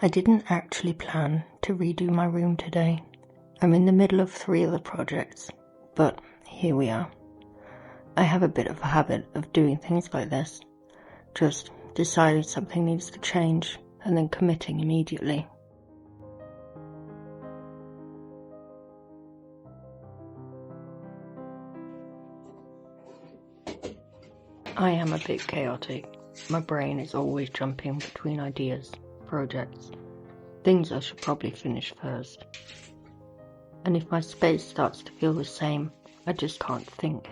I didn't actually plan to redo my room today. I'm in the middle of 3 other projects, but here we are. I have a bit of a habit of doing things like this, just deciding something needs to change and then committing immediately. I am a bit chaotic. My brain is always jumping between ideas, projects, things I should probably finish first. And if my space starts to feel the same, I just can't think.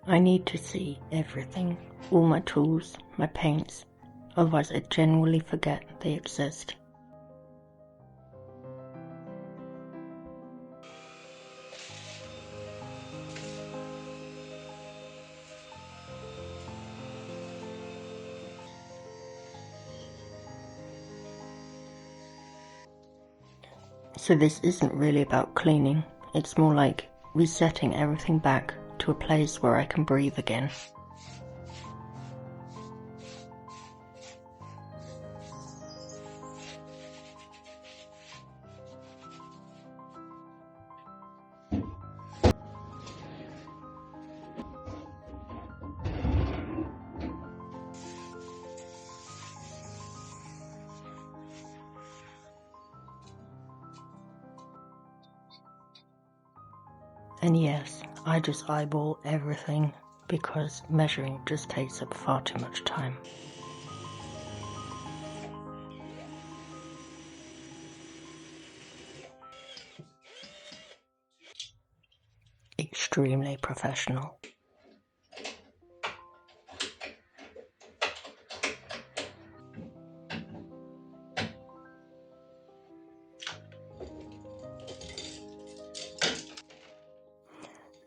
I need to see everything, all my tools, my paints, otherwise I genuinely forget they exist. So this isn't really about cleaning, it's more like resetting everything back to a place where I can breathe again. And yes, I just eyeball everything because measuring just takes up far too much time. Extremely professional.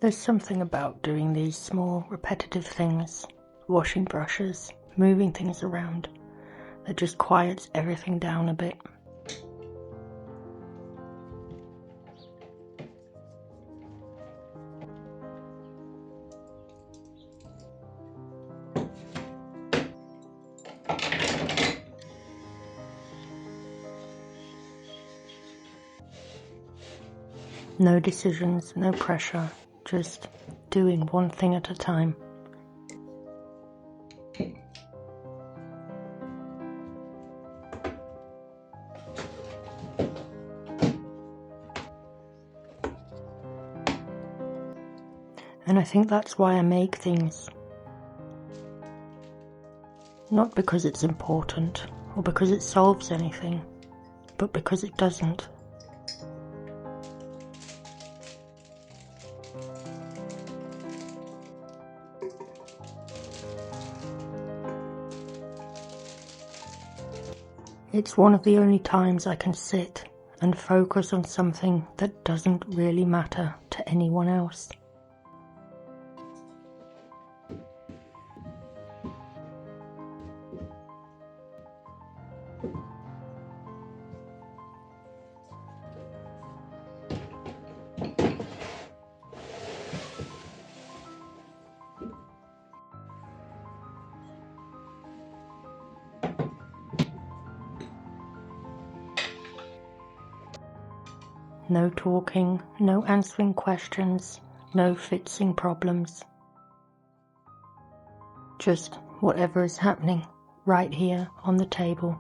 There's something about doing these small, repetitive things, washing brushes, moving things around, that just quiets everything down a bit. No decisions, no pressure, just doing one thing at a time. And I think that's why I make things. Not because it's important, or because it solves anything, but because it doesn't. It's one of the only times I can sit and focus on something that doesn't really matter to anyone else. No talking, no answering questions, no fixing problems. Just whatever is happening right here on the table.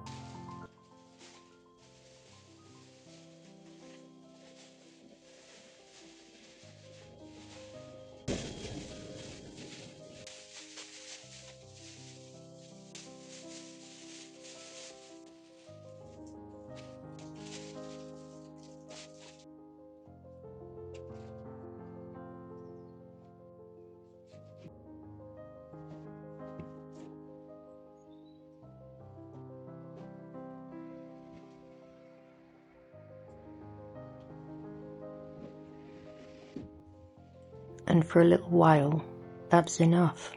And for a little while, that's enough.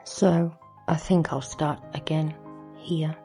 So I think I'll start again here.